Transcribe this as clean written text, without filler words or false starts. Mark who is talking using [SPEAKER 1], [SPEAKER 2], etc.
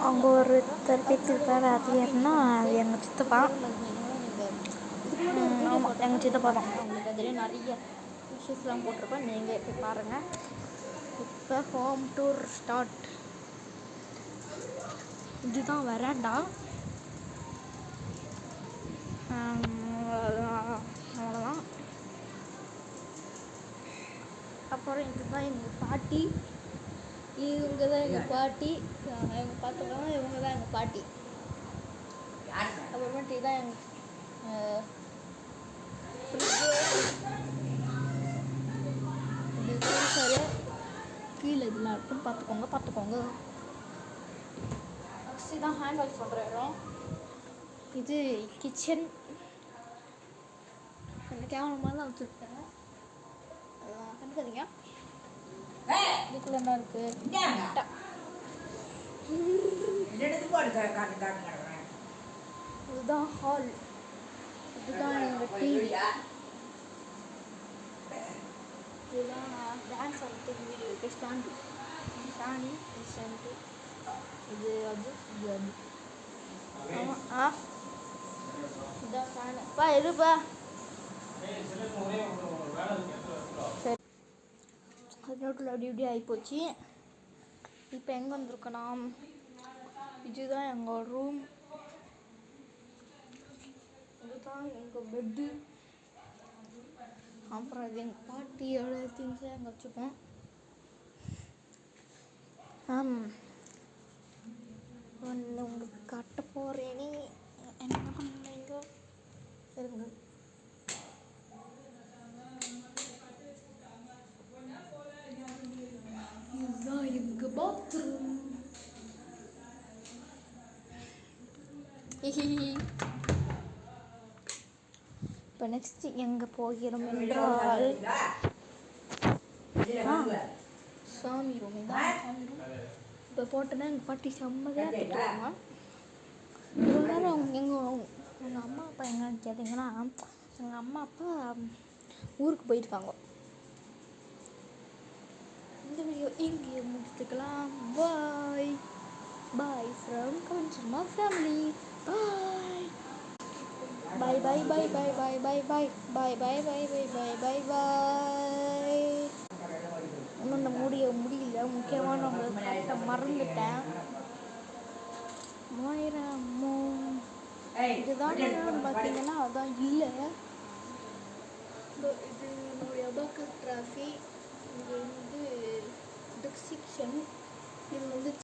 [SPEAKER 1] அவங்க ஒருத்தர் பேத்திருக்காரு. அது யாருன்னா அது எங்கள் சித்தப்பா. ஆமாம், எங்கள் சித்தப்பா தான். அவங்களுக்கு அதில் நிறைய விஷயஸ்லாம் போட்டிருப்பேன், நீங்கள் போய் பாருங்கள். இப்போ ஹோம் டூர் ஸ்டார்ட். இதுதான் வெராண்டா. அவ்வளோதான். அப்புறம் இதுதான் எங்கள் பாட்டி. இவங்க தான் எங்கள் பாட்டி. இவங்க பார்த்துக்கலாம், இவங்க தான் எங்கள் பாட்டி. அப்புறமேட்டு இதான் எங்கள் இது சரி கீழே இதெல்லாம் இருக்கும், பார்த்துக்கோங்க. நெக்ஸ்ட் தான் ஹேண்ட் வாஷ் பண்ணுற இடம். இது கிச்சன். அந்த கேமரா தான் வச்சுருக்கேன், அதெல்லாம் கண்டுக்காதீங்க. இதுக்குள்ள என்ன இருக்கு? இதுதான் ஹால். இதுதான் எங்கள் டிவி. இதுதான் டான்ஸ் ஆடுறதுக்கு வீடியோ இருக்கு. ஸ்டாண்டு இது அது இது அது. ஆமாம். இதுதான் ஃபேனு. பா இருப்பா. சரி, அது நோட்டில் அப்படி ஆகிப்போச்சு. இப்போ எங்கே வந்திருக்கோன்னா, இதுதான் எங்கள் ரூம். இதுதான் எங்கள் பெட்டு. அப்புறம் இது எங்கள் பாட்டியோட திங்ஸை அங்கே வச்சுப்போம். ஒன்று உங்களுக்கு காட்ட போகிறேனே, என்ன பண்ணுறீங்க இருங்க. இதுதான் எங்கள் பாத்ரூம். இப்போ நெக்ஸ்ட் எங்கே போகிறோம் என்றால் சாமி ரூம். இதான் சாமி ரூம். இப்போ போட்டோன்னா எங்கள் பாட்டி செம்மதியாக திட்டுவாங்க. இவ்வளோ நேரம் எங்கள் அம்மா அப்பா எங்கன்னு கேட்டிங்கன்னா, எங்கள் அம்மா அப்பா ஊருக்கு போயிருக்காங்க. இந்த வீடியோ இங்கே முடிச்சுக்கலாம். பாய் ஃப்ரம் கவன்சர்மா family. Bye bye bye bye bye bye bye bye bye bye bye bye bye bye. இன்னும் இந்த முடியல, முக்கியமானவங்க கரெக்டாக மறந்துட்டேன். இதுதான் பார்த்தீங்கன்னா அதான் இல்லை. இது என்னுடைய அபாக்கஸ் டிராஃபி. இது வந்து டிஸ்ட்ரிக்ஷன். இது வந்து